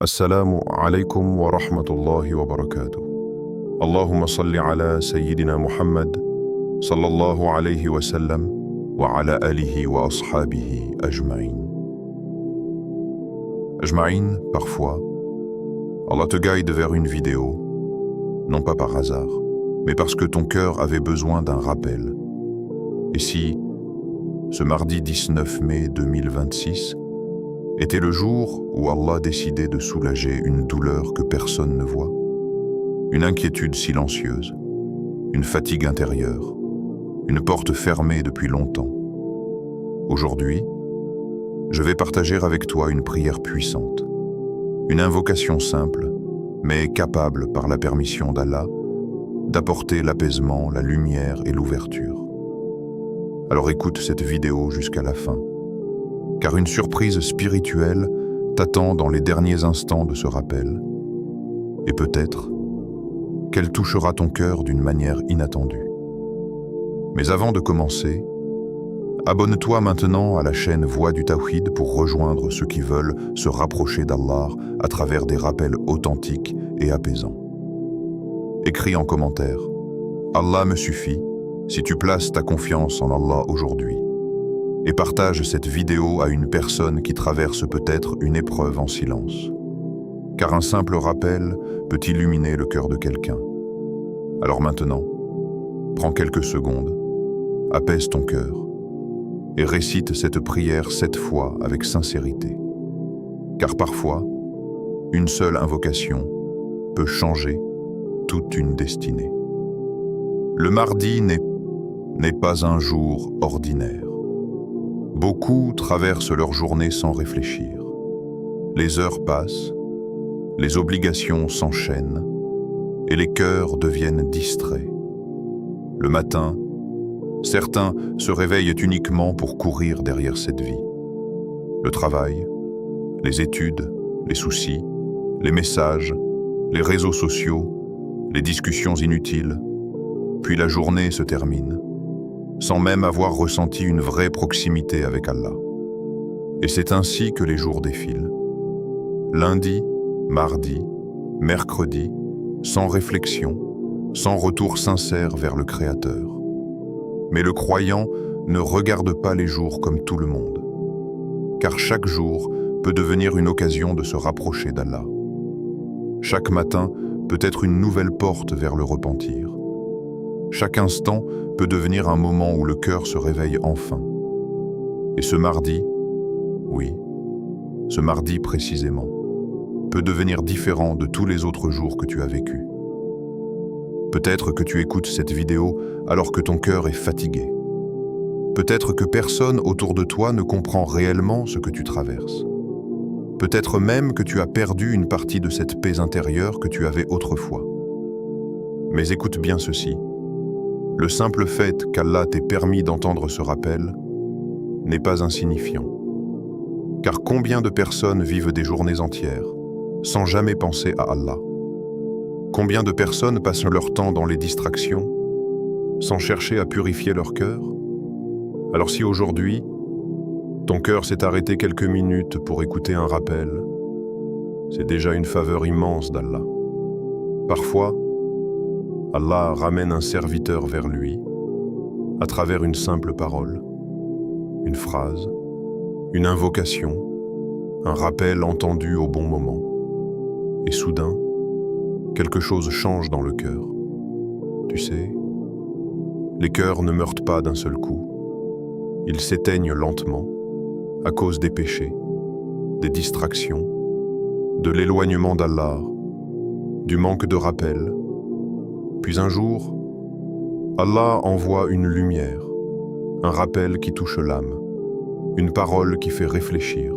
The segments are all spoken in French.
السلام عليكم ورحمة الله وبركاته. اللهم صل على سيدنا محمد صلى الله عليه وسلم وعلى آله وأصحابه أجمعين. Ajma'in, parfois, Allah te guide vers une vidéo, non pas par hasard, mais parce que ton cœur avait besoin d'un rappel. Et si, ce mardi 19 mai 2026, était le jour où Allah décidait de soulager une douleur que personne ne voit, une inquiétude silencieuse, une fatigue intérieure, une porte fermée depuis longtemps. Aujourd'hui, je vais partager avec toi une prière puissante, une invocation simple, mais capable par la permission d'Allah d'apporter l'apaisement, la lumière et l'ouverture. Alors écoute cette vidéo jusqu'à la fin, car une surprise spirituelle t'attend dans les derniers instants de ce rappel. Et peut-être qu'elle touchera ton cœur d'une manière inattendue. Mais avant de commencer, abonne-toi maintenant à la chaîne Voix du Tawhid pour rejoindre ceux qui veulent se rapprocher d'Allah à travers des rappels authentiques et apaisants. Écris en commentaire « Allah me suffit » si tu places ta confiance en Allah aujourd'hui. Et partage cette vidéo à une personne qui traverse peut-être une épreuve en silence. Car un simple rappel peut illuminer le cœur de quelqu'un. Alors maintenant, prends quelques secondes, apaise ton cœur et récite cette prière 7 fois avec sincérité. Car parfois, une seule invocation peut changer toute une destinée. Le mardi n'est pas un jour ordinaire. Beaucoup traversent leur journée sans réfléchir. Les heures passent, les obligations s'enchaînent et les cœurs deviennent distraits. Le matin, certains se réveillent uniquement pour courir derrière cette vie. Le travail, les études, les soucis, les messages, les réseaux sociaux, les discussions inutiles, puis la journée se termine, sans même avoir ressenti une vraie proximité avec Allah. Et c'est ainsi que les jours défilent. Lundi, mardi, mercredi, sans réflexion, sans retour sincère vers le Créateur. Mais le croyant ne regarde pas les jours comme tout le monde, car chaque jour peut devenir une occasion de se rapprocher d'Allah. Chaque matin peut être une nouvelle porte vers le repentir. Chaque instant peut devenir un moment où le cœur se réveille enfin. Et ce mardi, oui, ce mardi précisément, peut devenir différent de tous les autres jours que tu as vécus. Peut-être que tu écoutes cette vidéo alors que ton cœur est fatigué. Peut-être que personne autour de toi ne comprend réellement ce que tu traverses. Peut-être même que tu as perdu une partie de cette paix intérieure que tu avais autrefois. Mais écoute bien ceci. Le simple fait qu'Allah t'ait permis d'entendre ce rappel n'est pas insignifiant. Car combien de personnes vivent des journées entières sans jamais penser à Allah? Combien de personnes passent leur temps dans les distractions sans chercher à purifier leur cœur? Alors si aujourd'hui, ton cœur s'est arrêté quelques minutes pour écouter un rappel, c'est déjà une faveur immense d'Allah. Parfois, Allah ramène un serviteur vers lui à travers une simple parole, une phrase, une invocation, un rappel entendu au bon moment. Et soudain, quelque chose change dans le cœur. Tu sais, les cœurs ne meurent pas d'un seul coup. Ils s'éteignent lentement à cause des péchés, des distractions, de l'éloignement d'Allah, du manque de rappel. Puis un jour, Allah envoie une lumière, un rappel qui touche l'âme, une parole qui fait réfléchir,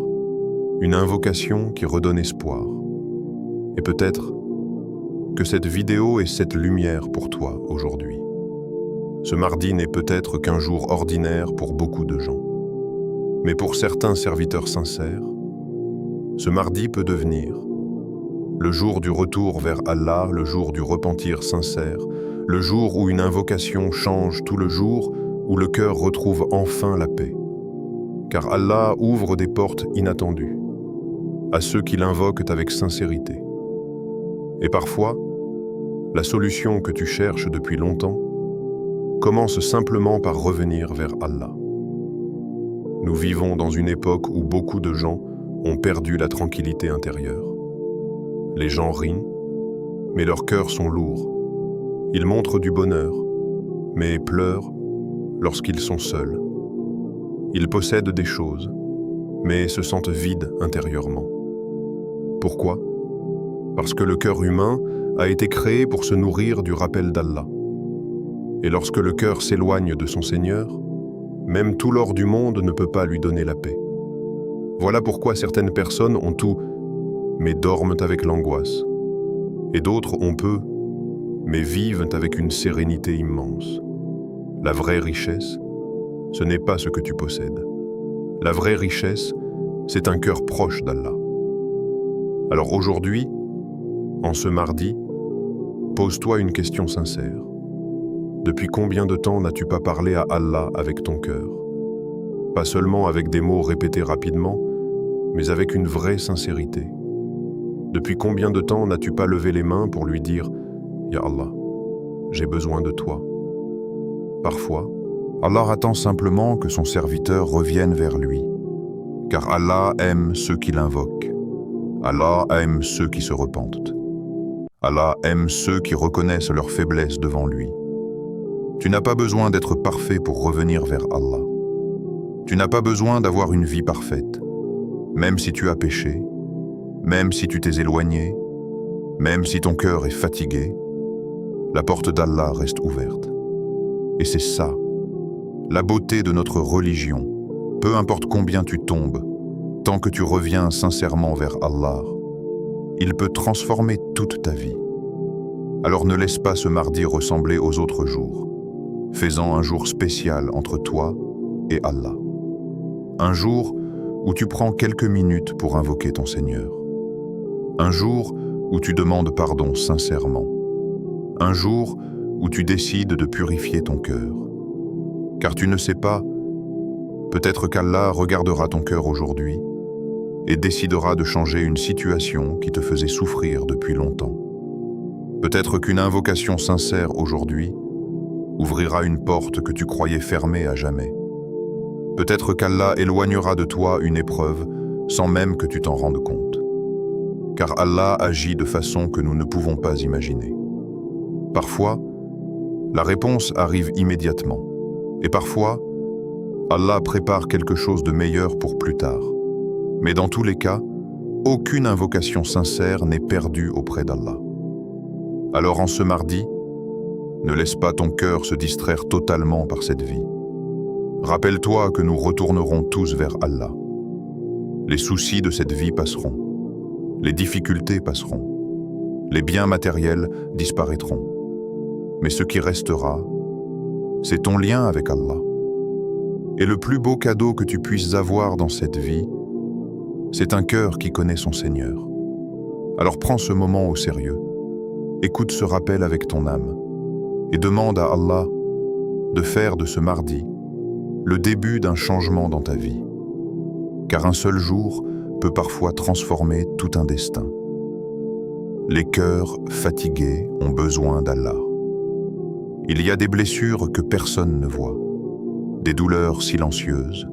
une invocation qui redonne espoir. Et peut-être que cette vidéo est cette lumière pour toi aujourd'hui. Ce mardi n'est peut-être qu'un jour ordinaire pour beaucoup de gens. Mais pour certains serviteurs sincères, ce mardi peut devenir le jour du retour vers Allah, le jour du repentir sincère, le jour où une invocation change tout le jour, où le cœur retrouve enfin la paix. Car Allah ouvre des portes inattendues. à ceux qui l'invoquent avec sincérité. Et parfois, la solution que tu cherches depuis longtemps commence simplement par revenir vers Allah. Nous vivons dans une époque où beaucoup de gens ont perdu la tranquillité intérieure. Les gens rient, mais leurs cœurs sont lourds. Ils montrent du bonheur, mais pleurent lorsqu'ils sont seuls. Ils possèdent des choses, mais se sentent vides intérieurement. Pourquoi? Parce que le cœur humain a été créé pour se nourrir du rappel d'Allah. Et lorsque le cœur s'éloigne de son Seigneur, même tout l'or du monde ne peut pas lui donner la paix. Voilà pourquoi certaines personnes ont tout, mais dorment avec l'angoisse. Et d'autres ont peu, mais vivent avec une sérénité immense. La vraie richesse, ce n'est pas ce que tu possèdes. La vraie richesse, c'est un cœur proche d'Allah. Alors aujourd'hui, en ce mardi, pose-toi une question sincère. Depuis combien de temps n'as-tu pas parlé à Allah avec ton cœur? Pas seulement avec des mots répétés rapidement, mais avec une vraie sincérité. Depuis combien de temps n'as-tu pas levé les mains pour lui dire « Ya Allah, j'ai besoin de toi ». Parfois, Allah attend simplement que son serviteur revienne vers lui, car Allah aime ceux qui l'invoquent. Allah aime ceux qui se repentent. Allah aime ceux qui reconnaissent leur faiblesse devant lui. Tu n'as pas besoin d'être parfait pour revenir vers Allah. Tu n'as pas besoin d'avoir une vie parfaite. Même si tu as péché, même si tu t'es éloigné, même si ton cœur est fatigué, la porte d'Allah reste ouverte. Et c'est ça, la beauté de notre religion. Peu importe combien tu tombes, tant que tu reviens sincèrement vers Allah, il peut transformer toute ta vie. Alors ne laisse pas ce mardi ressembler aux autres jours. Fais-en un jour spécial entre toi et Allah. Un jour où tu prends quelques minutes pour invoquer ton Seigneur. Un jour où tu demandes pardon sincèrement. Un jour où tu décides de purifier ton cœur. Car tu ne sais pas, peut-être qu'Allah regardera ton cœur aujourd'hui et décidera de changer une situation qui te faisait souffrir depuis longtemps. Peut-être qu'une invocation sincère aujourd'hui ouvrira une porte que tu croyais fermée à jamais. Peut-être qu'Allah éloignera de toi une épreuve sans même que tu t'en rendes compte. Car Allah agit de façon que nous ne pouvons pas imaginer. Parfois, la réponse arrive immédiatement. Et parfois, Allah prépare quelque chose de meilleur pour plus tard. Mais dans tous les cas, aucune invocation sincère n'est perdue auprès d'Allah. Alors en ce mardi, ne laisse pas ton cœur se distraire totalement par cette vie. Rappelle-toi que nous retournerons tous vers Allah. Les soucis de cette vie passeront. Les difficultés passeront. Les biens matériels disparaîtront. Mais ce qui restera, c'est ton lien avec Allah. Et le plus beau cadeau que tu puisses avoir dans cette vie, c'est un cœur qui connaît son Seigneur. Alors prends ce moment au sérieux. Écoute ce rappel avec ton âme et demande à Allah de faire de ce mardi le début d'un changement dans ta vie. Car un seul jour peut parfois transformer tout un destin. Les cœurs fatigués ont besoin d'Allah. Il y a des blessures que personne ne voit, des douleurs silencieuses,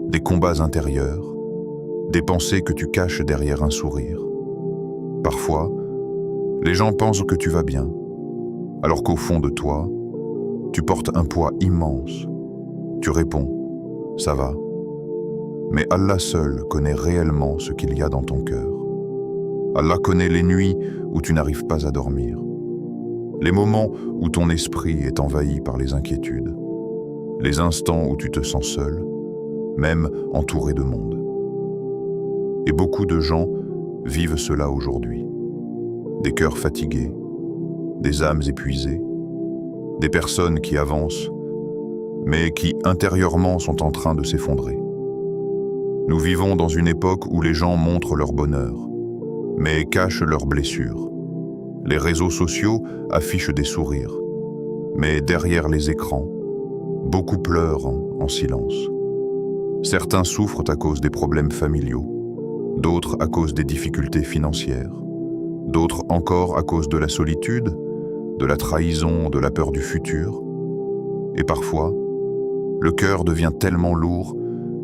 des combats intérieurs, des pensées que tu caches derrière un sourire. Parfois, les gens pensent que tu vas bien, alors qu'au fond de toi, tu portes un poids immense. Tu réponds, ça va. Mais Allah seul connaît réellement ce qu'il y a dans ton cœur. Allah connaît les nuits où tu n'arrives pas à dormir, les moments où ton esprit est envahi par les inquiétudes, les instants où tu te sens seul, même entouré de monde. Et beaucoup de gens vivent cela aujourd'hui. Des cœurs fatigués, des âmes épuisées, des personnes qui avancent, mais qui intérieurement sont en train de s'effondrer. Nous vivons dans une époque où les gens montrent leur bonheur, mais cachent leurs blessures. Les réseaux sociaux affichent des sourires, mais derrière les écrans, beaucoup pleurent en silence. Certains souffrent à cause des problèmes familiaux, d'autres à cause des difficultés financières, d'autres encore à cause de la solitude, de la trahison, de la peur du futur. Et parfois, le cœur devient tellement lourd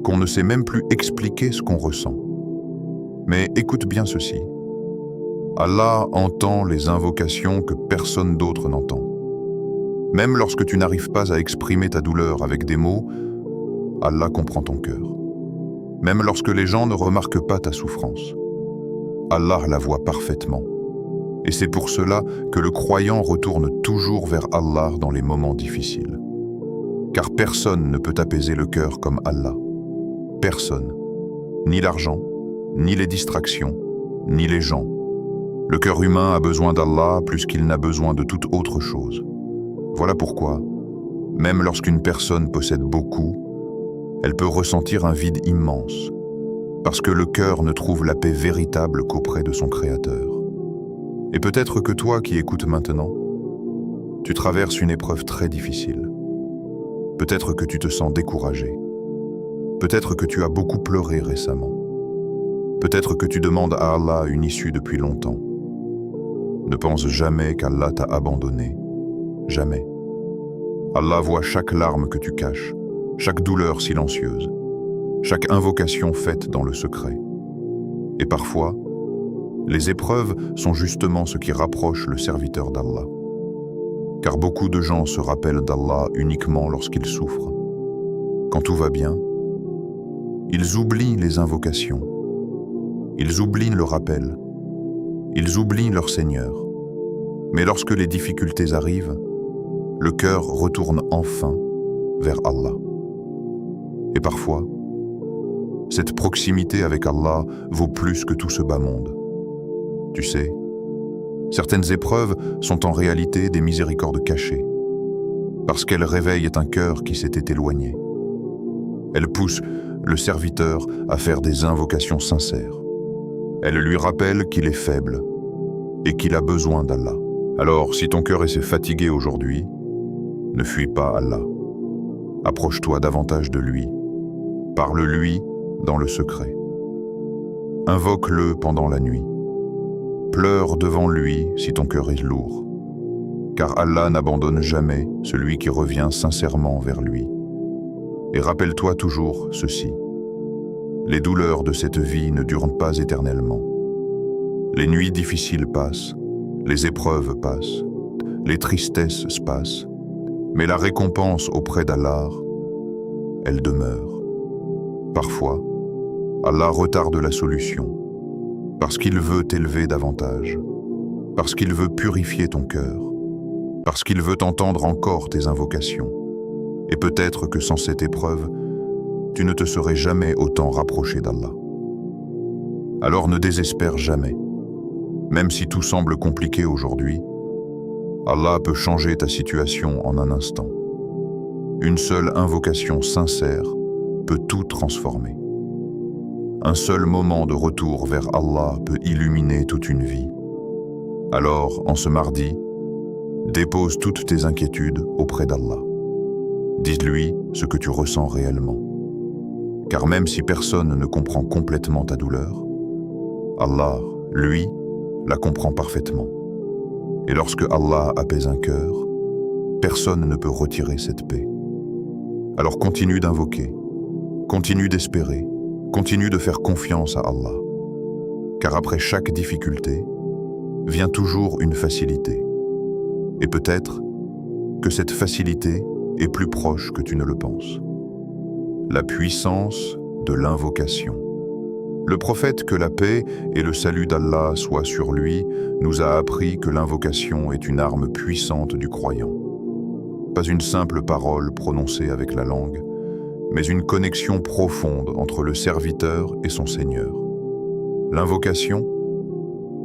qu'on ne sait même plus expliquer ce qu'on ressent. Mais écoute bien ceci. Allah entend les invocations que personne d'autre n'entend. Même lorsque tu n'arrives pas à exprimer ta douleur avec des mots, Allah comprend ton cœur. Même lorsque les gens ne remarquent pas ta souffrance, Allah la voit parfaitement. Et c'est pour cela que le croyant retourne toujours vers Allah dans les moments difficiles. Car personne ne peut apaiser le cœur comme Allah. Personne. Ni l'argent, ni les distractions, ni les gens. Le cœur humain a besoin d'Allah plus qu'il n'a besoin de toute autre chose. Voilà pourquoi, même lorsqu'une personne possède beaucoup, elle peut ressentir un vide immense, parce que le cœur ne trouve la paix véritable qu'auprès de son Créateur. Et peut-être que toi qui écoutes maintenant, tu traverses une épreuve très difficile. Peut-être que tu te sens découragé. Peut-être que tu as beaucoup pleuré récemment. Peut-être que tu demandes à Allah une issue depuis longtemps. Ne pense jamais qu'Allah t'a abandonné. Jamais. Allah voit chaque larme que tu caches, chaque douleur silencieuse, chaque invocation faite dans le secret. Et parfois, les épreuves sont justement ce qui rapproche le serviteur d'Allah. Car beaucoup de gens se rappellent d'Allah uniquement lorsqu'ils souffrent. Quand tout va bien, ils oublient les invocations, ils oublient le rappel, ils oublient leur Seigneur. Mais lorsque les difficultés arrivent, le cœur retourne enfin vers Allah. Et parfois, cette proximité avec Allah vaut plus que tout ce bas monde. Tu sais, certaines épreuves sont en réalité des miséricordes cachées, parce qu'elles réveillent un cœur qui s'était éloigné. Elles poussent le serviteur à faire des invocations sincères. Elles lui rappellent qu'il est faible et qu'il a besoin d'Allah. Alors, si ton cœur est fatigué aujourd'hui, ne fuis pas Allah. Approche-toi davantage de lui. Parle-lui dans le secret. Invoque-le pendant la nuit. Pleure devant lui si ton cœur est lourd. Car Allah n'abandonne jamais celui qui revient sincèrement vers lui. Et rappelle-toi toujours ceci. Les douleurs de cette vie ne durent pas éternellement. Les nuits difficiles passent, les épreuves passent, les tristesses se passent, mais la récompense auprès d'Allah, elle demeure. Parfois, Allah retarde la solution, parce qu'il veut t'élever davantage, parce qu'il veut purifier ton cœur, parce qu'il veut entendre encore tes invocations. Et peut-être que sans cette épreuve, tu ne te serais jamais autant rapproché d'Allah. Alors ne désespère jamais. Même si tout semble compliqué aujourd'hui, Allah peut changer ta situation en un instant. Une seule invocation sincère peut tout transformer. Un seul moment de retour vers Allah peut illuminer toute une vie. Alors, en ce mardi, dépose toutes tes inquiétudes auprès d'Allah. Dis-lui ce que tu ressens réellement. Car même si personne ne comprend complètement ta douleur, Allah, lui, la comprend parfaitement. Et lorsque Allah apaise un cœur, personne ne peut retirer cette paix. Alors continue d'invoquer, continue d'espérer, continue de faire confiance à Allah. Car après chaque difficulté, vient toujours une facilité. Et peut-être que cette facilité est plus proche que tu ne le penses. La puissance de l'invocation. Le prophète, que la paix et le salut d'Allah soient sur lui, nous a appris que l'invocation est une arme puissante du croyant. Pas une simple parole prononcée avec la langue, mais une connexion profonde entre le serviteur et son Seigneur. L'invocation,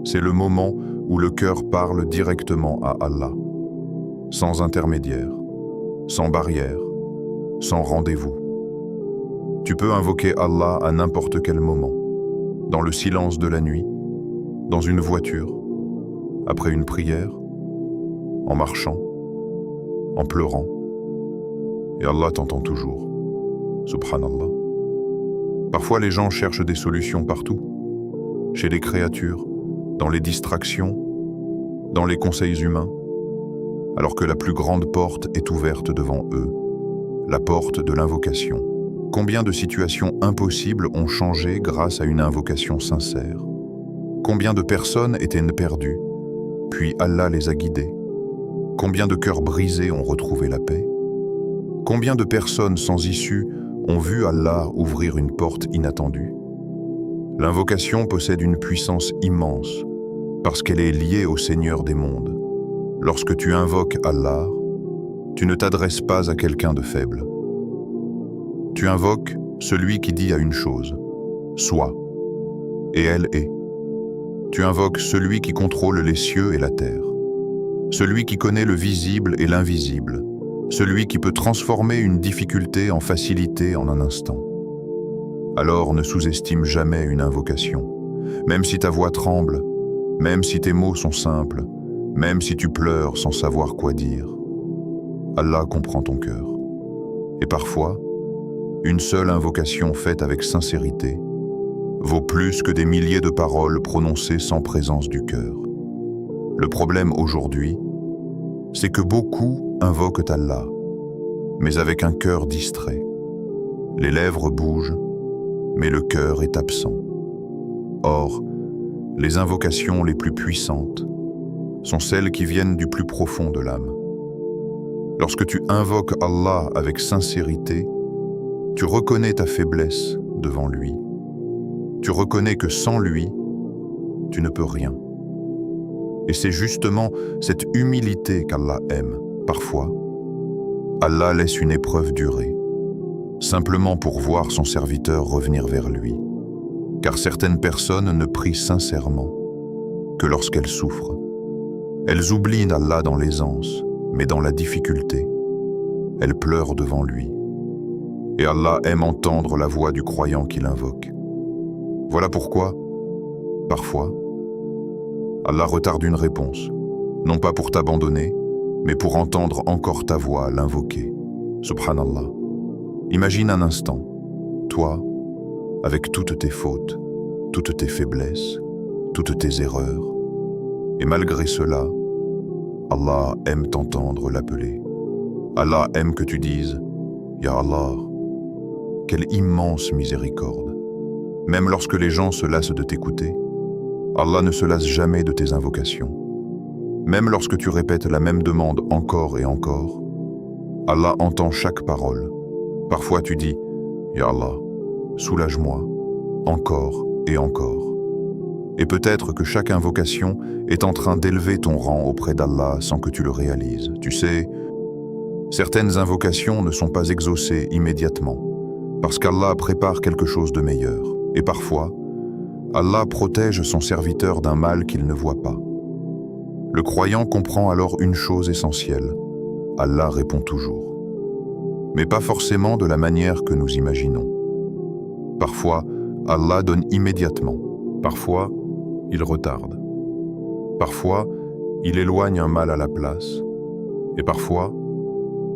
c'est le moment où le cœur parle directement à Allah, sans intermédiaire, sans barrière, sans rendez-vous. Tu peux invoquer Allah à n'importe quel moment, dans le silence de la nuit, dans une voiture, après une prière, en marchant, en pleurant. Et Allah t'entend toujours. Subhanallah. Parfois les gens cherchent des solutions partout, chez les créatures, dans les distractions, dans les conseils humains, alors que la plus grande porte est ouverte devant eux, la porte de l'invocation. Combien de situations impossibles ont changé grâce à une invocation sincère? Combien de personnes étaient perdues, puis Allah les a guidées? Combien de cœurs brisés ont retrouvé la paix? Combien de personnes sans issue ont vu Allah ouvrir une porte inattendue? L'invocation possède une puissance immense parce qu'elle est liée au Seigneur des mondes. Lorsque tu invoques Allah, tu ne t'adresses pas à quelqu'un de faible. Tu invoques celui qui dit à une chose, « Sois », et elle est. Tu invoques celui qui contrôle les cieux et la terre, celui qui connaît le visible et l'invisible, celui qui peut transformer une difficulté en facilité en un instant. Alors ne sous-estime jamais une invocation, même si ta voix tremble, même si tes mots sont simples, même si tu pleures sans savoir quoi dire. Allah comprend ton cœur. Et parfois, une seule invocation faite avec sincérité vaut plus que des milliers de paroles prononcées sans présence du cœur. Le problème aujourd'hui, c'est que beaucoup invoquent Allah, mais avec un cœur distrait. Les lèvres bougent, mais le cœur est absent. Or, les invocations les plus puissantes sont celles qui viennent du plus profond de l'âme. Lorsque tu invoques Allah avec sincérité, tu reconnais ta faiblesse devant lui. Tu reconnais que sans lui, tu ne peux rien. Et c'est justement cette humilité qu'Allah aime. Parfois, Allah laisse une épreuve durer, simplement pour voir son serviteur revenir vers lui. Car certaines personnes ne prient sincèrement que lorsqu'elles souffrent. Elles oublient Allah dans l'aisance, mais dans la difficulté, elles pleurent devant lui. Et Allah aime entendre la voix du croyant qui l'invoque. Voilà pourquoi, parfois, Allah retarde une réponse, non pas pour t'abandonner, mais pour entendre encore ta voix l'invoquer. Subhanallah. Imagine un instant, toi, avec toutes tes fautes, toutes tes faiblesses, toutes tes erreurs, et malgré cela, Allah aime t'entendre l'appeler. Allah aime que tu dises « Ya Allah ». Quelle immense miséricorde. Même lorsque les gens se lassent de t'écouter, Allah ne se lasse jamais de tes invocations. Même lorsque tu répètes la même demande encore et encore, Allah entend chaque parole. Parfois tu dis « Ya Allah, soulage-moi » encore et encore. Et peut-être que chaque invocation est en train d'élever ton rang auprès d'Allah sans que tu le réalises. Tu sais, certaines invocations ne sont pas exaucées immédiatement, parce qu'Allah prépare quelque chose de meilleur. Et parfois, Allah protège son serviteur d'un mal qu'il ne voit pas. Le croyant comprend alors une chose essentielle. Allah répond toujours. Mais pas forcément de la manière que nous imaginons. Parfois, Allah donne immédiatement. Parfois, il retarde. Parfois, il éloigne un mal à la place. Et parfois,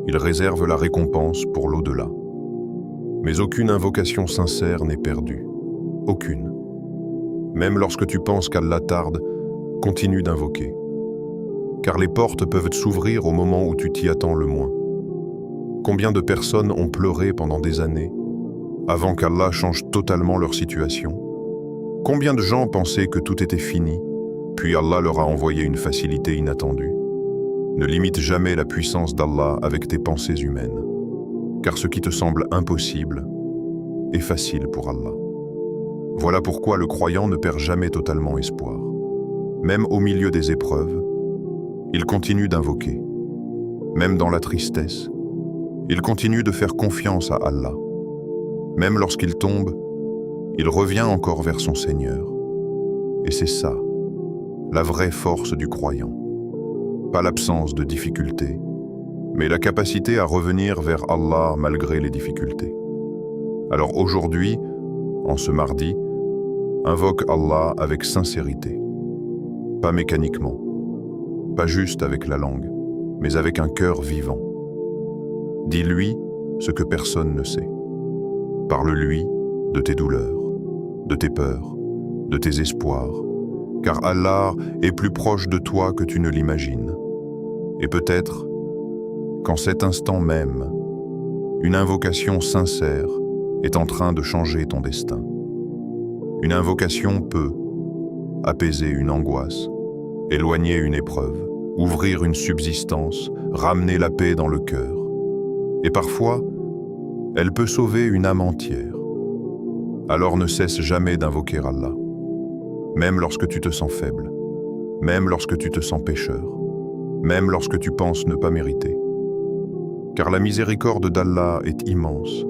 il réserve la récompense pour l'au-delà. Mais aucune invocation sincère n'est perdue. Aucune. Même lorsque tu penses qu'Allah tarde, continue d'invoquer. Car les portes peuvent s'ouvrir au moment où tu t'y attends le moins. Combien de personnes ont pleuré pendant des années avant qu'Allah change totalement leur situation? Combien de gens pensaient que tout était fini, puis Allah leur a envoyé une facilité inattendue? Ne limite jamais la puissance d'Allah avec tes pensées humaines, car ce qui te semble impossible est facile pour Allah. Voilà pourquoi le croyant ne perd jamais totalement espoir. Même au milieu des épreuves, il continue d'invoquer. Même dans la tristesse, il continue de faire confiance à Allah. Même lorsqu'il tombe, il revient encore vers son Seigneur. Et c'est ça, la vraie force du croyant. Pas l'absence de difficultés, mais la capacité à revenir vers Allah malgré les difficultés. Alors aujourd'hui, en ce mardi, invoque Allah avec sincérité. Pas mécaniquement, pas juste avec la langue, mais avec un cœur vivant. Dis-lui ce que personne ne sait. Parle-lui de tes douleurs, de tes peurs, de tes espoirs, car Allah est plus proche de toi que tu ne l'imagines. Et peut-être qu'en cet instant même, une invocation sincère est en train de changer ton destin. Une invocation peut apaiser une angoisse, éloigner une épreuve, ouvrir une subsistance, ramener la paix dans le cœur. Et parfois, elle peut sauver une âme entière. Alors ne cesse jamais d'invoquer Allah, même lorsque tu te sens faible, même lorsque tu te sens pécheur, même lorsque tu penses ne pas mériter. Car la miséricorde d'Allah est immense,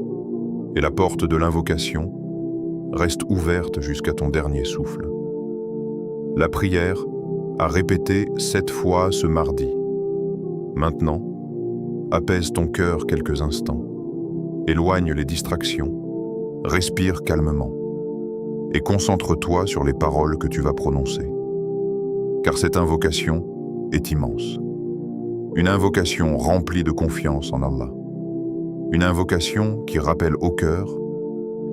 et la porte de l'invocation reste ouverte jusqu'à ton dernier souffle. La prière a répété 7 fois ce mardi. Maintenant, apaise ton cœur quelques instants, éloigne les distractions, respire calmement et concentre-toi sur les paroles que tu vas prononcer. Car cette invocation est immense. Une invocation remplie de confiance en Allah. Une invocation qui rappelle au cœur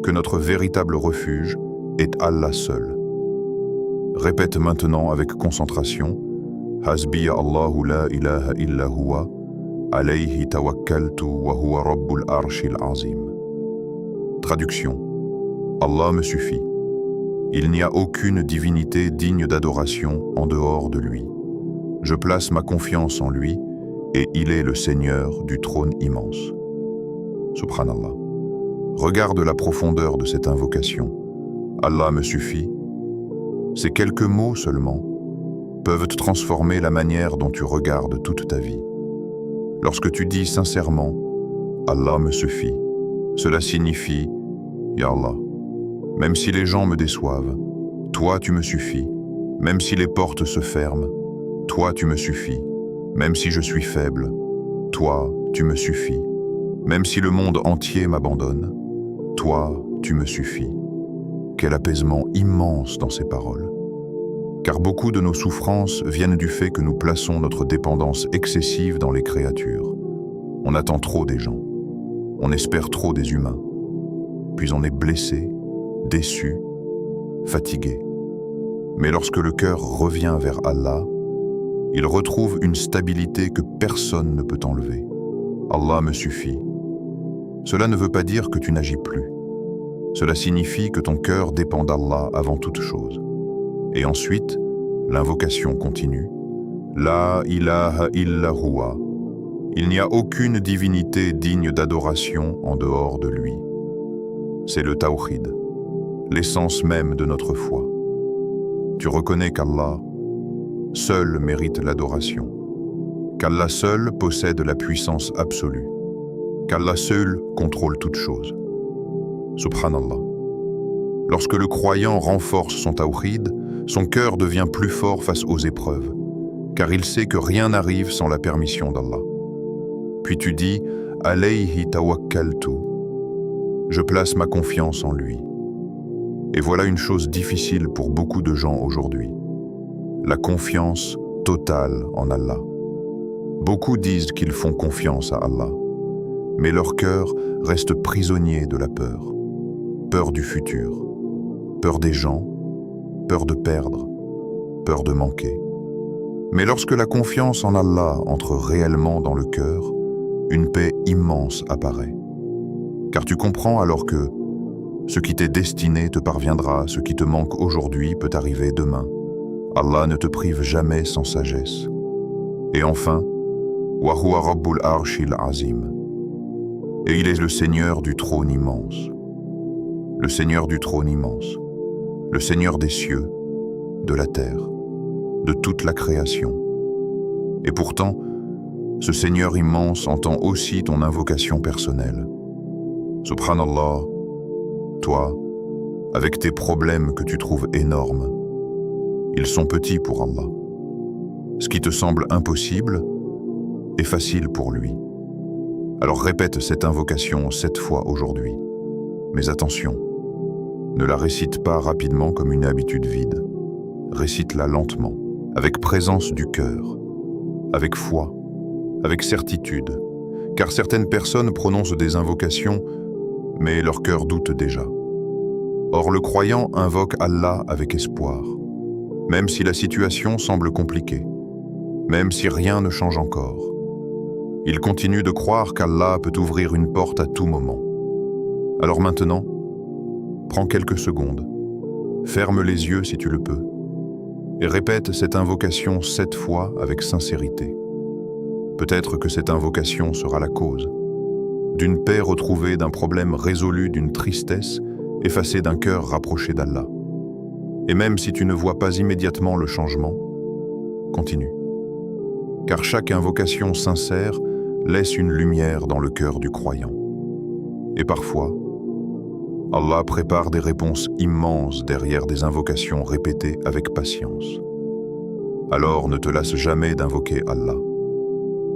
que notre véritable refuge est Allah seul. Répète maintenant avec concentration « Hasbi Allahu la ilaha illa huwa, alayhi tawakkaltu wa huwa rabbul arshil azim » Traduction. Allah me suffit. Il n'y a aucune divinité digne d'adoration en dehors de lui. Je place ma confiance en lui et il est le Seigneur du trône immense. Subhanallah. Regarde la profondeur de cette invocation. Allah me suffit. Ces quelques mots seulement peuvent transformer la manière dont tu regardes toute ta vie. Lorsque tu dis sincèrement « Allah me suffit », cela signifie « Ya Allah, même si les gens me déçoivent, toi tu me suffis, même si les portes se ferment, toi tu me suffis, même si je suis faible, toi tu me suffis, même si le monde entier m'abandonne, toi tu me suffis. » Quel apaisement immense dans ces paroles. Car beaucoup de nos souffrances viennent du fait que nous plaçons notre dépendance excessive dans les créatures. On attend trop des gens, on espère trop des humains, puis on est blessé, déçu, fatigué. Mais lorsque le cœur revient vers Allah, il retrouve une stabilité que personne ne peut enlever. Allah me suffit. Cela ne veut pas dire que tu n'agis plus. Cela signifie que ton cœur dépend d'Allah avant toute chose. Et ensuite, l'invocation continue. La ilaha illa huwa. Il n'y a aucune divinité digne d'adoration en dehors de lui. C'est le tawhid, l'essence même de notre foi. Tu reconnais qu'Allah seul mérite l'adoration, qu'Allah seul possède la puissance absolue, qu'Allah seul contrôle toute chose. Subhanallah. Lorsque le croyant renforce son tawhid, son cœur devient plus fort face aux épreuves, car il sait que rien n'arrive sans la permission d'Allah. Puis tu dis « Alayhi tawakkaltu » Je place ma confiance en lui. Et voilà une chose difficile pour beaucoup de gens aujourd'hui. La confiance totale en Allah. Beaucoup disent qu'ils font confiance à Allah, mais leur cœur reste prisonnier de la peur. Peur du futur, peur des gens, peur de perdre, peur de manquer. Mais lorsque la confiance en Allah entre réellement dans le cœur, une paix immense apparaît. Car tu comprends alors que ce qui t'est destiné te parviendra, ce qui te manque aujourd'hui peut arriver demain. Allah ne te prive jamais sans sagesse. Et enfin, wa huwa rabbul arshil azim. Et il est le Seigneur du trône immense. Le Seigneur du trône immense, le Seigneur des cieux, de la terre, de toute la création. Et pourtant, ce Seigneur immense entend aussi ton invocation personnelle. Subhanallah, toi, avec tes problèmes que tu trouves énormes, ils sont petits pour Allah. Ce qui te semble impossible est facile pour lui. Alors répète cette invocation 7 fois aujourd'hui. Mais attention, ne la récite pas rapidement comme une habitude vide. Récite-la lentement, avec présence du cœur, avec foi, avec certitude, car certaines personnes prononcent des invocations, mais leur cœur doute déjà. Or le croyant invoque Allah avec espoir, même si la situation semble compliquée, même si rien ne change encore. Il continue de croire qu'Allah peut ouvrir une porte à tout moment. Alors maintenant, prends quelques secondes, ferme les yeux si tu le peux, et répète cette invocation 7 fois avec sincérité. Peut-être que cette invocation sera la cause d'une paix retrouvée, d'un problème résolu, d'une tristesse effacée, d'un cœur rapproché d'Allah. Et même si tu ne vois pas immédiatement le changement, continue. Car chaque invocation sincère laisse une lumière dans le cœur du croyant. Et parfois, Allah prépare des réponses immenses derrière des invocations répétées avec patience. Alors ne te lasse jamais d'invoquer Allah.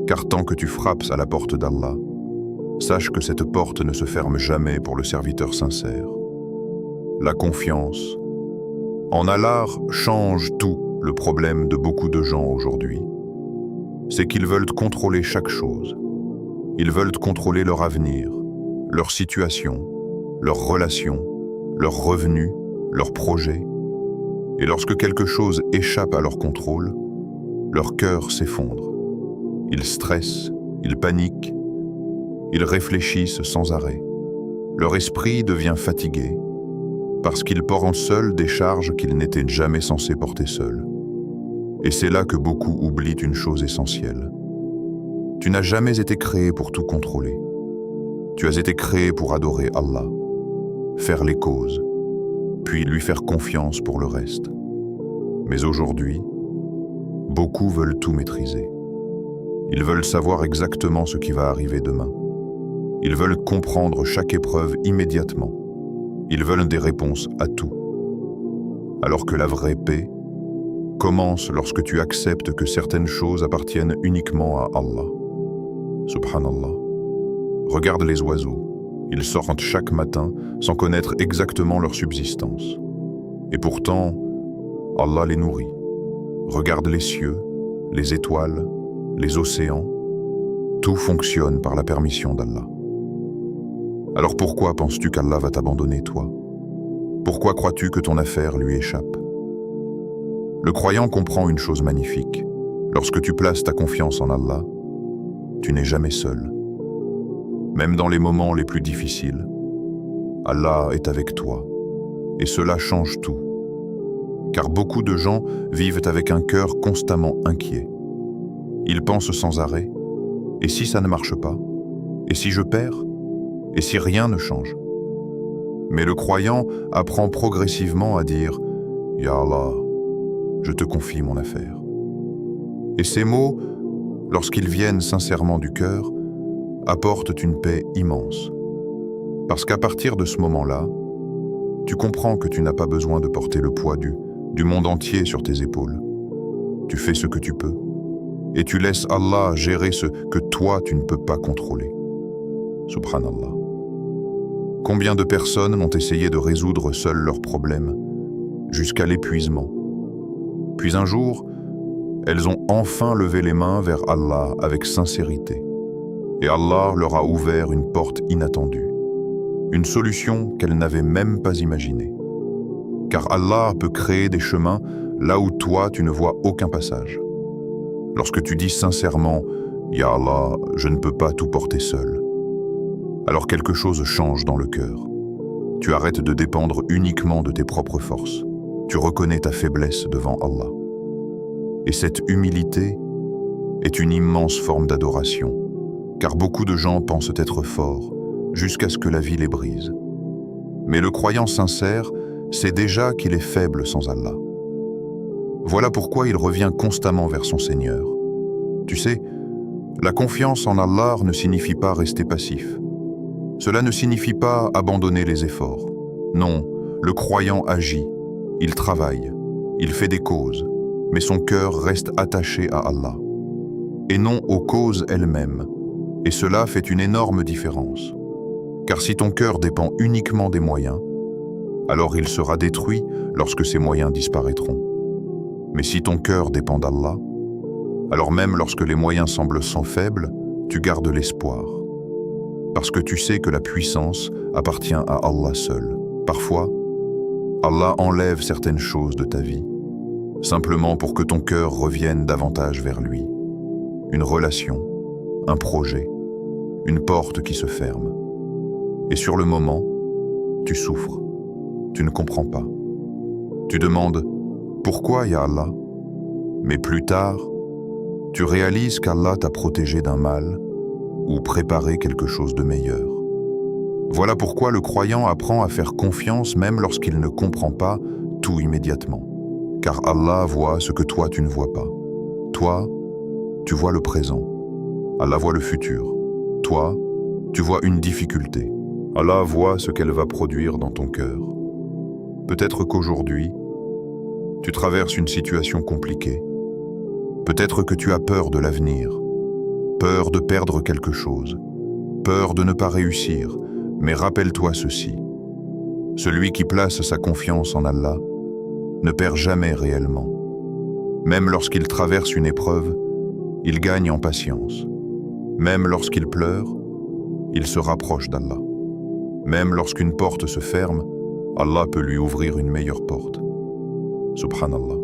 Car tant que tu frappes à la porte d'Allah, sache que cette porte ne se ferme jamais pour le serviteur sincère. La confiance en Allah change tout le problème de beaucoup de gens aujourd'hui. C'est qu'ils veulent contrôler chaque chose. Ils veulent contrôler leur avenir, leur situation, leurs relations, leurs revenus, leurs projets. Et lorsque quelque chose échappe à leur contrôle, leur cœur s'effondre. Ils stressent, ils paniquent, ils réfléchissent sans arrêt. Leur esprit devient fatigué parce qu'ils portent seuls des charges qu'ils n'étaient jamais censés porter seuls. Et c'est là que beaucoup oublient une chose essentielle. Tu n'as jamais été créé pour tout contrôler. Tu as été créé pour adorer Allah, faire les causes, puis lui faire confiance pour le reste. Mais aujourd'hui, beaucoup veulent tout maîtriser. Ils veulent savoir exactement ce qui va arriver demain. Ils veulent comprendre chaque épreuve immédiatement. Ils veulent des réponses à tout. Alors que la vraie paix commence lorsque tu acceptes que certaines choses appartiennent uniquement à Allah. Subhanallah. Regarde les oiseaux. Ils sortent chaque matin sans connaître exactement leur subsistance. Et pourtant, Allah les nourrit. Regarde les cieux, les étoiles, les océans. Tout fonctionne par la permission d'Allah. Alors pourquoi penses-tu qu'Allah va t'abandonner, toi? Pourquoi crois-tu que ton affaire lui échappe? Le croyant comprend une chose magnifique. Lorsque tu places ta confiance en Allah, tu n'es jamais seul. Même dans les moments les plus difficiles, Allah est avec toi. Et cela change tout. Car beaucoup de gens vivent avec un cœur constamment inquiet. Ils pensent sans arrêt, et si ça ne marche pas? Et si je perds? Et si rien ne change? Mais le croyant apprend progressivement à dire « Ya Allah, je te confie mon affaire ». Et ces mots, lorsqu'ils viennent sincèrement du cœur, apportent une paix immense. Parce qu'à partir de ce moment-là, tu comprends que tu n'as pas besoin de porter le poids du monde entier sur tes épaules. Tu fais ce que tu peux, et tu laisses Allah gérer ce que toi tu ne peux pas contrôler. Subhanallah. Combien de personnes ont essayé de résoudre seules leurs problèmes, jusqu'à l'épuisement. Puis un jour, elles ont enfin levé les mains vers Allah avec sincérité. Et Allah leur a ouvert une porte inattendue, une solution qu'elles n'avaient même pas imaginée. Car Allah peut créer des chemins là où toi tu ne vois aucun passage. Lorsque tu dis sincèrement « Ya Allah, je ne peux pas tout porter seul », alors quelque chose change dans le cœur. Tu arrêtes de dépendre uniquement de tes propres forces. Tu reconnais ta faiblesse devant Allah. Et cette humilité est une immense forme d'adoration, car beaucoup de gens pensent être forts jusqu'à ce que la vie les brise. Mais le croyant sincère sait déjà qu'il est faible sans Allah. Voilà pourquoi il revient constamment vers son Seigneur. Tu sais, la confiance en Allah ne signifie pas rester passif. Cela ne signifie pas abandonner les efforts. Non, le croyant agit, il travaille, il fait des causes, mais son cœur reste attaché à Allah, et non aux causes elles-mêmes. Et cela fait une énorme différence. Car si ton cœur dépend uniquement des moyens, alors il sera détruit lorsque ces moyens disparaîtront. Mais si ton cœur dépend d'Allah, alors même lorsque les moyens semblent sans faibles, tu gardes l'espoir. Parce que tu sais que la puissance appartient à Allah seul. Parfois, Allah enlève certaines choses de ta vie, simplement pour que ton cœur revienne davantage vers lui. Une relation, un projet, une porte qui se ferme. Et sur le moment, tu souffres, tu ne comprends pas. Tu demandes « Pourquoi, ya Allah ?» Mais plus tard, tu réalises qu'Allah t'a protégé d'un mal ou préparé quelque chose de meilleur. Voilà pourquoi le croyant apprend à faire confiance même lorsqu'il ne comprend pas tout immédiatement. Car Allah voit ce que toi tu ne vois pas. Toi, tu vois le présent. Allah voit le futur. Toi, tu vois une difficulté. Allah voit ce qu'elle va produire dans ton cœur. Peut-être qu'aujourd'hui, tu traverses une situation compliquée. Peut-être que tu as peur de l'avenir, peur de perdre quelque chose, peur de ne pas réussir, mais rappelle-toi ceci. Celui qui place sa confiance en Allah ne perd jamais réellement. Même lorsqu'il traverse une épreuve, il gagne en patience. Même lorsqu'il pleure, il se rapproche d'Allah. Même lorsqu'une porte se ferme, Allah peut lui ouvrir une meilleure porte. Subhanallah.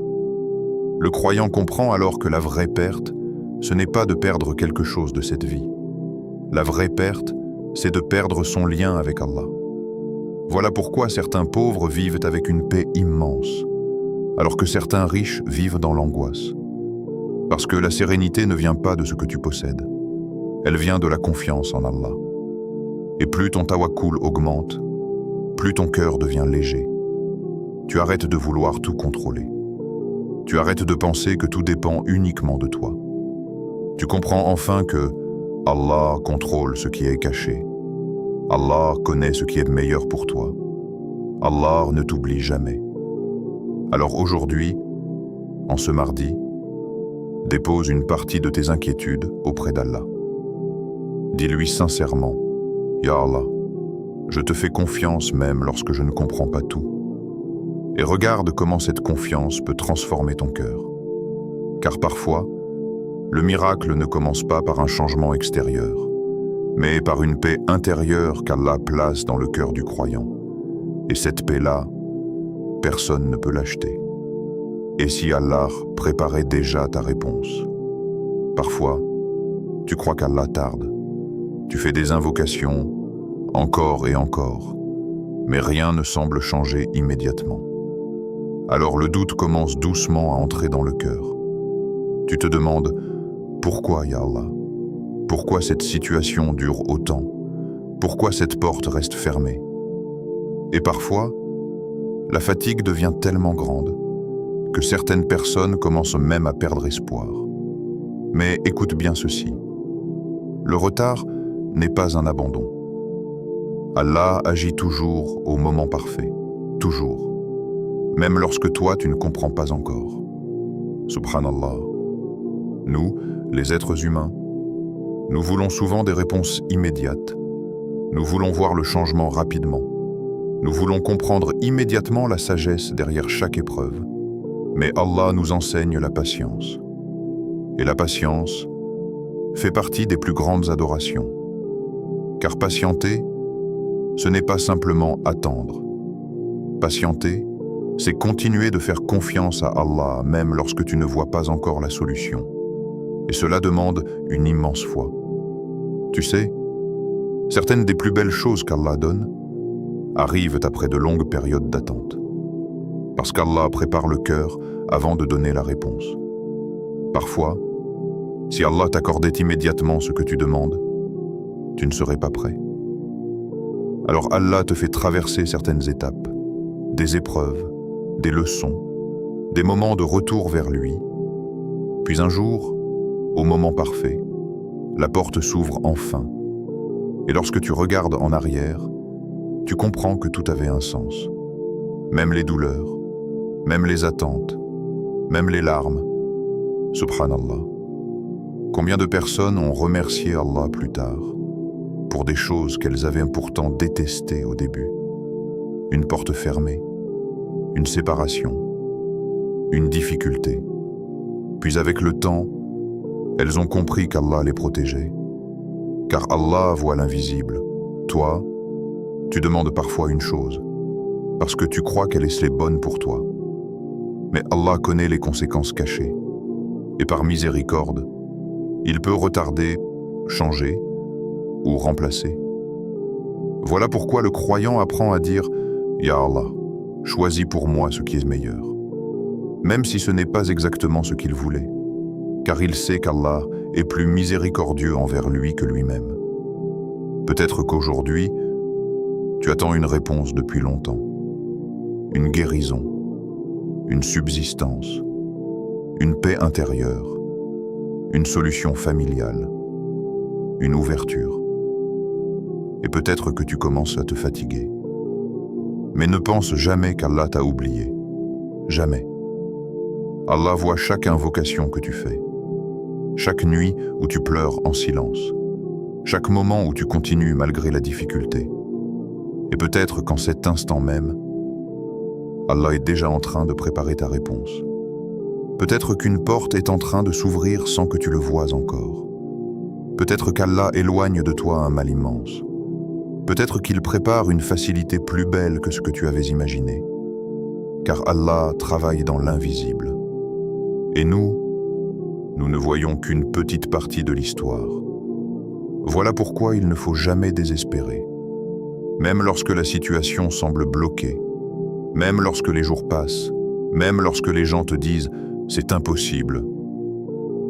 Le croyant comprend alors que la vraie perte, ce n'est pas de perdre quelque chose de cette vie. La vraie perte, c'est de perdre son lien avec Allah. Voilà pourquoi certains pauvres vivent avec une paix immense, alors que certains riches vivent dans l'angoisse. Parce que la sérénité ne vient pas de ce que tu possèdes. Elle vient de la confiance en Allah. Et plus ton tawakkul augmente, plus ton cœur devient léger. Tu arrêtes de vouloir tout contrôler. Tu arrêtes de penser que tout dépend uniquement de toi. Tu comprends enfin que Allah contrôle ce qui est caché. Allah connaît ce qui est meilleur pour toi. Allah ne t'oublie jamais. Alors aujourd'hui, en ce mardi, dépose une partie de tes inquiétudes auprès d'Allah. Dis-lui sincèrement, « Ya Allah, je te fais confiance même lorsque je ne comprends pas tout. » Et regarde comment cette confiance peut transformer ton cœur. Car parfois, le miracle ne commence pas par un changement extérieur, mais par une paix intérieure qu'Allah place dans le cœur du croyant. Et cette paix-là, personne ne peut l'acheter. Et si Allah préparait déjà ta réponse? Parfois, tu crois qu'Allah tarde. Tu fais des invocations, encore et encore, mais rien ne semble changer immédiatement. Alors le doute commence doucement à entrer dans le cœur. Tu te demandes « Pourquoi, ya Allah? Pourquoi cette situation dure autant? Pourquoi cette porte reste fermée ?» Et parfois, la fatigue devient tellement grande que certaines personnes commencent même à perdre espoir. Mais écoute bien ceci. Le retard n'est pas un abandon. Allah agit toujours au moment parfait, toujours. Même lorsque toi, tu ne comprends pas encore. Subhanallah. Nous, les êtres humains, nous voulons souvent des réponses immédiates. Nous voulons voir le changement rapidement. Nous voulons comprendre immédiatement la sagesse derrière chaque épreuve. Mais Allah nous enseigne la patience. Et la patience fait partie des plus grandes adorations. Car patienter, ce n'est pas simplement attendre. Patienter, c'est continuer de faire confiance à Allah même lorsque tu ne vois pas encore la solution. Et cela demande une immense foi. Tu sais, certaines des plus belles choses qu'Allah donne arrivent après de longues périodes d'attente. Parce qu'Allah prépare le cœur avant de donner la réponse. Parfois, si Allah t'accordait immédiatement ce que tu demandes, tu ne serais pas prêt. Alors Allah te fait traverser certaines étapes, des épreuves, des leçons, des moments de retour vers lui. Puis un jour, au moment parfait, la porte s'ouvre enfin. Et lorsque tu regardes en arrière, tu comprends que tout avait un sens. Même les douleurs, même les attentes, même les larmes. Subhanallah. Combien de personnes ont remercié Allah plus tard pour des choses qu'elles avaient pourtant détestées au début? Une porte fermée, une séparation, une difficulté. Puis avec le temps, elles ont compris qu'Allah les protégeait. Car Allah voit l'invisible. Toi, tu demandes parfois une chose, parce que tu crois qu'elle est bonne pour toi. Mais Allah connaît les conséquences cachées. Et par miséricorde, il peut retarder, changer ou remplacer. Voilà pourquoi le croyant apprend à dire « Ya Allah, choisis pour moi ce qui est meilleur », même si ce n'est pas exactement ce qu'il voulait, car il sait qu'Allah est plus miséricordieux envers lui que lui-même. Peut-être qu'aujourd'hui, tu attends une réponse depuis longtemps, une guérison, une subsistance, une paix intérieure, une solution familiale, une ouverture. Et peut-être que tu commences à te fatiguer. Mais ne pense jamais qu'Allah t'a oublié. Jamais. Allah voit chaque invocation que tu fais, chaque nuit où tu pleures en silence, chaque moment où tu continues malgré la difficulté. Et peut-être qu'en cet instant même, Allah est déjà en train de préparer ta réponse. Peut-être qu'une porte est en train de s'ouvrir sans que tu le voies encore. Peut-être qu'Allah éloigne de toi un mal immense. Peut-être qu'il prépare une facilité plus belle que ce que tu avais imaginé. Car Allah travaille dans l'invisible. Et nous ne voyons qu'une petite partie de l'histoire. Voilà pourquoi il ne faut jamais désespérer. Même lorsque la situation semble bloquée, même lorsque les jours passent, même lorsque les gens te disent « c'est impossible »,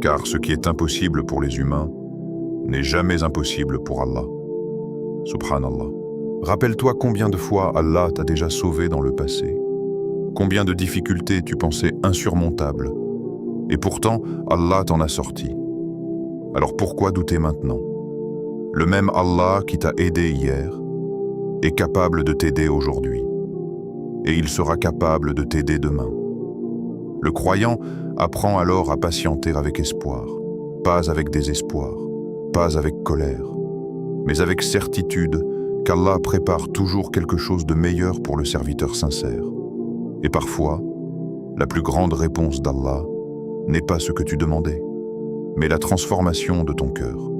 car ce qui est impossible pour les humains n'est jamais impossible pour Allah. Subhanallah. Rappelle-toi combien de fois Allah t'a déjà sauvé dans le passé. Combien de difficultés tu pensais insurmontables. Et pourtant, Allah t'en a sorti. Alors pourquoi douter maintenant? Le même Allah qui t'a aidé hier est capable de t'aider aujourd'hui. Et il sera capable de t'aider demain. Le croyant apprend alors à patienter avec espoir, pas avec désespoir, pas avec colère, mais avec certitude qu'Allah prépare toujours quelque chose de meilleur pour le serviteur sincère. Et parfois, la plus grande réponse d'Allah n'est pas ce que tu demandais, mais la transformation de ton cœur.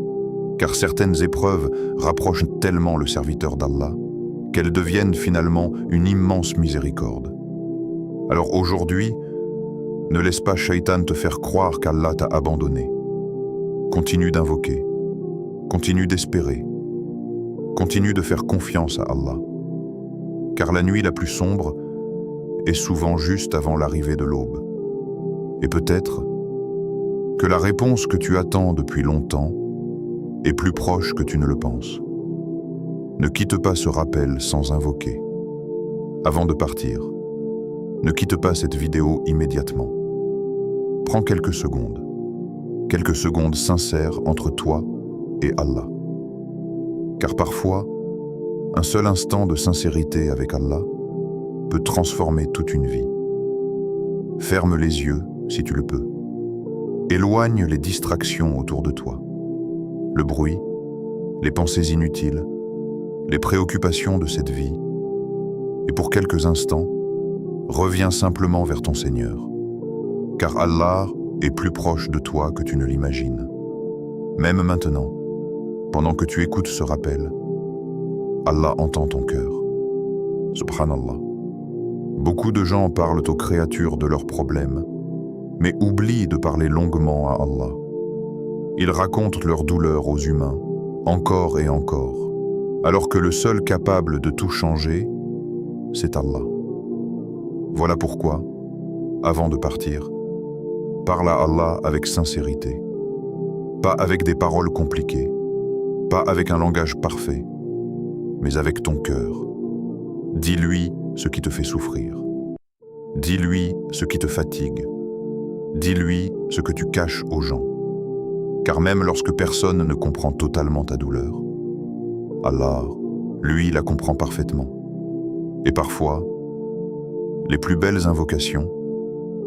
Car certaines épreuves rapprochent tellement le serviteur d'Allah qu'elles deviennent finalement une immense miséricorde. Alors aujourd'hui, ne laisse pas Shaitan te faire croire qu'Allah t'a abandonné. Continue d'invoquer, continue d'espérer, continue de faire confiance à Allah. Car la nuit la plus sombre est souvent juste avant l'arrivée de l'aube. Et peut-être que la réponse que tu attends depuis longtemps est plus proche que tu ne le penses. Ne quitte pas ce rappel sans invoquer. Avant de partir, ne quitte pas cette vidéo immédiatement. Prends quelques secondes sincères entre toi et Allah. Car parfois, un seul instant de sincérité avec Allah peut transformer toute une vie. Ferme les yeux si tu le peux. Éloigne les distractions autour de toi. Le bruit, les pensées inutiles, les préoccupations de cette vie. Et pour quelques instants, reviens simplement vers ton Seigneur. Car Allah est plus proche de toi que tu ne l'imagines. Même maintenant, pendant que tu écoutes ce rappel, Allah entend ton cœur. Subhanallah. Beaucoup de gens parlent aux créatures de leurs problèmes, mais oublient de parler longuement à Allah. Ils racontent leurs douleurs aux humains, encore et encore, alors que le seul capable de tout changer, c'est Allah. Voilà pourquoi, avant de partir, parle à Allah avec sincérité, pas avec des paroles compliquées, pas avec un langage parfait, mais avec ton cœur. Dis-lui ce qui te fait souffrir. Dis-lui ce qui te fatigue. Dis-lui ce que tu caches aux gens. Car même lorsque personne ne comprend totalement ta douleur, Allah, lui, la comprend parfaitement. Et parfois, les plus belles invocations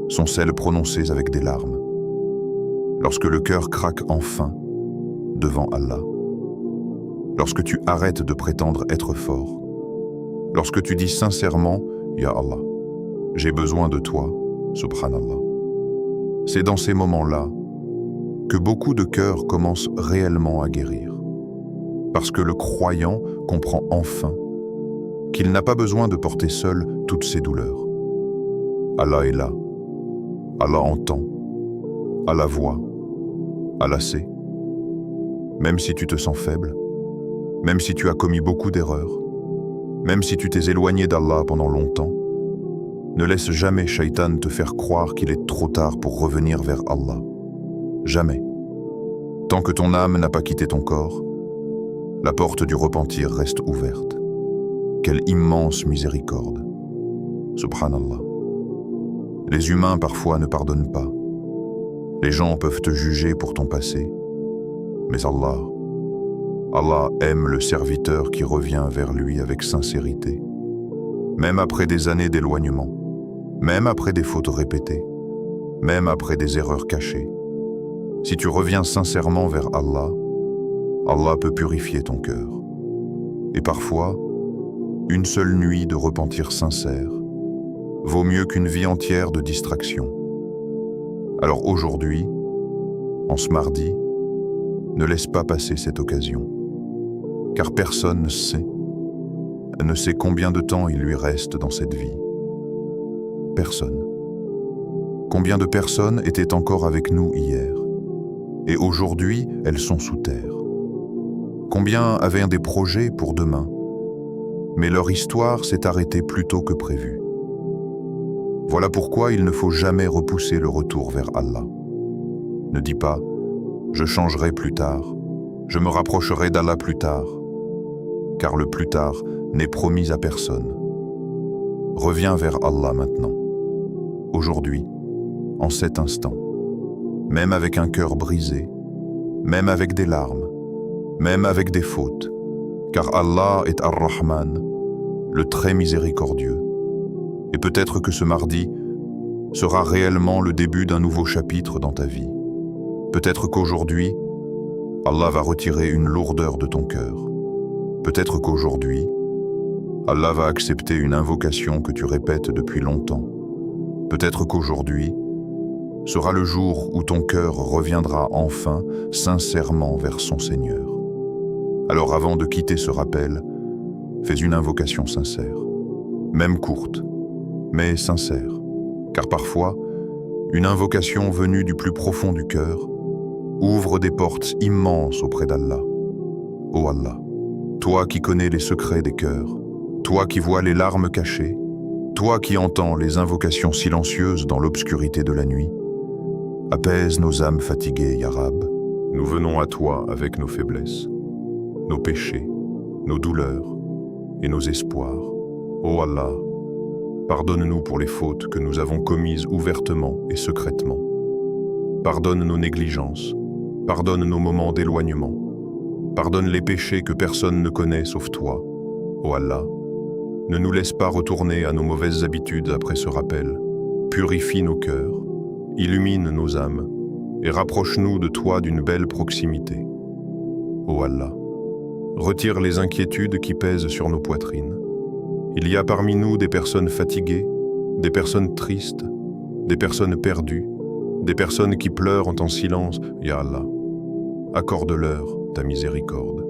sont celles prononcées avec des larmes. Lorsque le cœur craque enfin devant Allah. Lorsque tu arrêtes de prétendre être fort. Lorsque tu dis sincèrement « Ya Allah, j'ai besoin de toi, subhanallah ». C'est dans ces moments-là que beaucoup de cœurs commencent réellement à guérir. Parce que le croyant comprend enfin qu'il n'a pas besoin de porter seul toutes ses douleurs. Allah est là. Allah entend. Allah voit. Allah sait. Même si tu te sens faible, même si tu as commis beaucoup d'erreurs, même si tu t'es éloigné d'Allah pendant longtemps, ne laisse jamais Shaitan te faire croire qu'il est trop tard pour revenir vers Allah. Jamais. Tant que ton âme n'a pas quitté ton corps, la porte du repentir reste ouverte. Quelle immense miséricorde. Subhanallah. Les humains parfois ne pardonnent pas. Les gens peuvent te juger pour ton passé. Mais Allah aime le serviteur qui revient vers lui avec sincérité. Même après des années d'éloignement, même après des fautes répétées, même après des erreurs cachées. Si tu reviens sincèrement vers Allah, Allah peut purifier ton cœur. Et parfois, une seule nuit de repentir sincère vaut mieux qu'une vie entière de distraction. Alors aujourd'hui, en ce mardi, ne laisse pas passer cette occasion, car personne ne sait combien de temps il lui reste dans cette vie. Personne. Combien de personnes étaient encore avec nous hier, et aujourd'hui elles sont sous terre? Combien avaient des projets pour demain, mais leur histoire s'est arrêtée plus tôt que prévu. Voilà pourquoi il ne faut jamais repousser le retour vers Allah. Ne dis pas « je changerai plus tard, je me rapprocherai d'Allah plus tard », car le plus tard n'est promis à personne. Reviens vers Allah maintenant, aujourd'hui, en cet instant, même avec un cœur brisé, même avec des larmes, même avec des fautes, car Allah est Ar-Rahman, le très miséricordieux. Et peut-être que ce mardi sera réellement le début d'un nouveau chapitre dans ta vie. Peut-être qu'aujourd'hui, Allah va retirer une lourdeur de ton cœur. Peut-être qu'aujourd'hui, Allah va accepter une invocation que tu répètes depuis longtemps. Peut-être qu'aujourd'hui sera le jour où ton cœur reviendra enfin sincèrement vers son Seigneur. Alors avant de quitter ce rappel, fais une invocation sincère, même courte, mais sincère, car parfois, une invocation venue du plus profond du cœur ouvre des portes immenses auprès d'Allah. Ô Allah, toi qui connais les secrets des cœurs, toi qui vois les larmes cachées, toi qui entends les invocations silencieuses dans l'obscurité de la nuit, apaise nos âmes fatiguées, Ya Rab. Nous venons à toi avec nos faiblesses, nos péchés, nos douleurs et nos espoirs. Ô Allah, pardonne-nous pour les fautes que nous avons commises ouvertement et secrètement. Pardonne nos négligences, pardonne nos moments d'éloignement, pardonne les péchés que personne ne connaît sauf toi. Ô Allah, ne nous laisse pas retourner à nos mauvaises habitudes après ce rappel. Purifie nos cœurs, illumine nos âmes et rapproche-nous de toi d'une belle proximité. Ô Allah, retire les inquiétudes qui pèsent sur nos poitrines. Il y a parmi nous des personnes fatiguées, des personnes tristes, des personnes perdues, des personnes qui pleurent en silence. Ya Allah, accorde-leur ta miséricorde.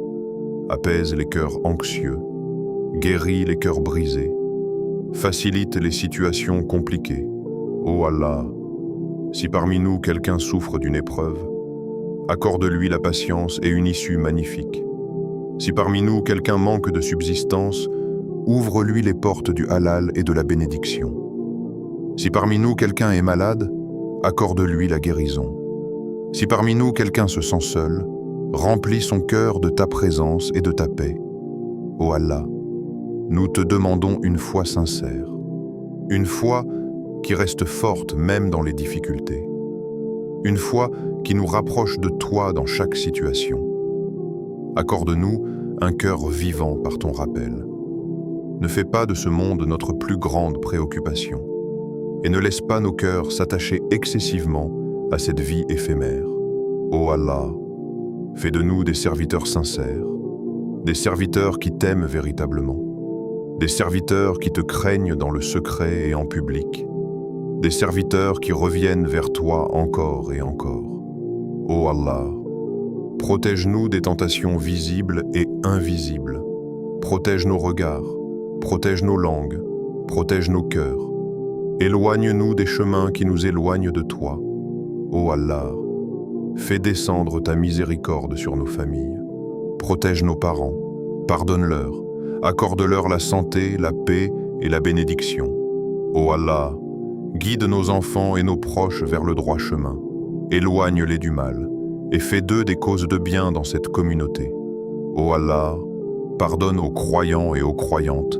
Apaise les cœurs anxieux, guéris les cœurs brisés, facilite les situations compliquées. Ô Allah, si parmi nous quelqu'un souffre d'une épreuve, accorde-lui la patience et une issue magnifique. Si parmi nous quelqu'un manque de subsistance, ouvre-lui les portes du halal et de la bénédiction. Si parmi nous quelqu'un est malade, accorde-lui la guérison. Si parmi nous quelqu'un se sent seul, remplis son cœur de ta présence et de ta paix. Ô Allah, nous te demandons une foi sincère, une foi qui reste forte même dans les difficultés, une foi qui nous rapproche de toi dans chaque situation. Accorde-nous un cœur vivant par ton rappel. Ne fais pas de ce monde notre plus grande préoccupation et ne laisse pas nos cœurs s'attacher excessivement à cette vie éphémère. Ô Allah, fais de nous des serviteurs sincères, des serviteurs qui t'aiment véritablement, des serviteurs qui te craignent dans le secret et en public, des serviteurs qui reviennent vers toi encore et encore. Ô Allah, protège-nous des tentations visibles et invisibles, protège nos regards, protège nos langues, protège nos cœurs. Éloigne-nous des chemins qui nous éloignent de toi. Ô Allah, fais descendre ta miséricorde sur nos familles. Protège nos parents, pardonne-leur, accorde-leur la santé, la paix et la bénédiction. Ô Allah, guide nos enfants et nos proches vers le droit chemin. Éloigne-les du mal et fais d'eux des causes de bien dans cette communauté. Ô Allah, pardonne aux croyants et aux croyantes,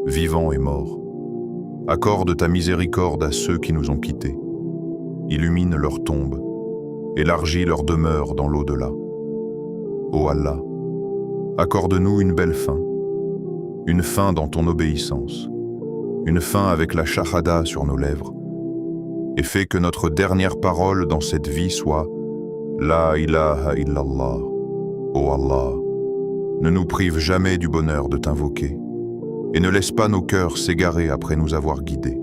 vivants et morts. Accorde ta miséricorde à ceux qui nous ont quittés. Illumine leur tombe, élargis leur demeure dans l'au-delà. Ô Allah, accorde-nous une belle fin dans ton obéissance, une fin avec la shahada sur nos lèvres, et fais que notre dernière parole dans cette vie soit La ilaha illallah. Ô Allah, ne nous prive jamais du bonheur de t'invoquer, et ne laisse pas nos cœurs s'égarer après nous avoir guidés.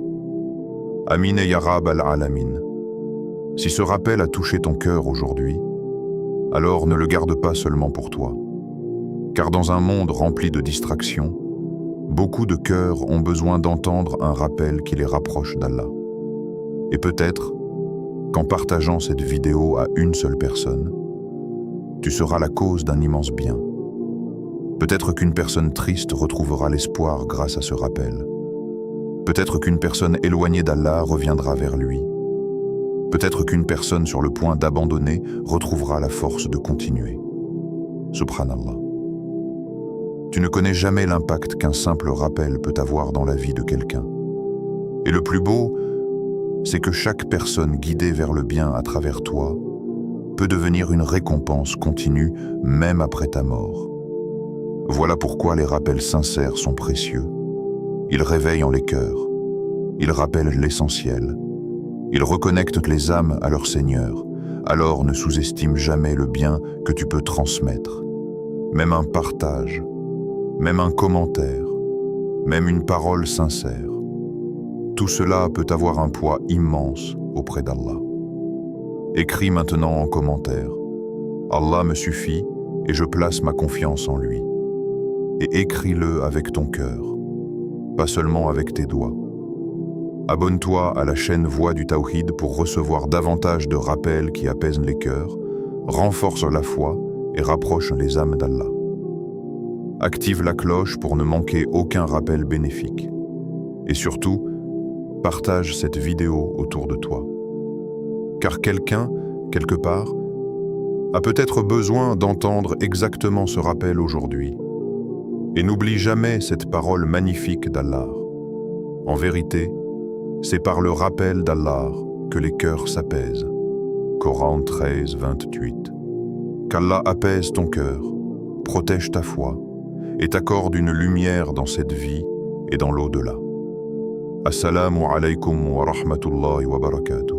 Amin ya Rab al-Alamin. Si ce rappel a touché ton cœur aujourd'hui, alors ne le garde pas seulement pour toi. Car dans un monde rempli de distractions, beaucoup de cœurs ont besoin d'entendre un rappel qui les rapproche d'Allah. Et peut-être qu'en partageant cette vidéo à une seule personne, tu seras la cause d'un immense bien. Peut-être qu'une personne triste retrouvera l'espoir grâce à ce rappel. Peut-être qu'une personne éloignée d'Allah reviendra vers lui. Peut-être qu'une personne sur le point d'abandonner retrouvera la force de continuer. Subhanallah. Tu ne connais jamais l'impact qu'un simple rappel peut avoir dans la vie de quelqu'un. Et le plus beau, c'est que chaque personne guidée vers le bien à travers toi peut devenir une récompense continue même après ta mort. Voilà pourquoi les rappels sincères sont précieux. Ils réveillent en les cœurs. Ils rappellent l'essentiel. Ils reconnectent les âmes à leur Seigneur. Alors ne sous-estime jamais le bien que tu peux transmettre. Même un partage, même un commentaire, même une parole sincère. Tout cela peut avoir un poids immense auprès d'Allah. Écris maintenant en commentaire « Allah me suffit et je place ma confiance en lui ». Et écris-le avec ton cœur, pas seulement avec tes doigts. Abonne-toi à la chaîne Voix du Tawhid pour recevoir davantage de rappels qui apaisent les cœurs, renforcent la foi et rapprochent les âmes d'Allah. Active la cloche pour ne manquer aucun rappel bénéfique. Et surtout, partage cette vidéo autour de toi. Car quelqu'un, quelque part, a peut-être besoin d'entendre exactement ce rappel aujourd'hui. Et n'oublie jamais cette parole magnifique d'Allah. En vérité, c'est par le rappel d'Allah que les cœurs s'apaisent. Coran 13, 28. Qu'Allah apaise ton cœur, protège ta foi et t'accorde une lumière dans cette vie et dans l'au-delà. Assalamu alaikum wa rahmatullahi wa barakatuh.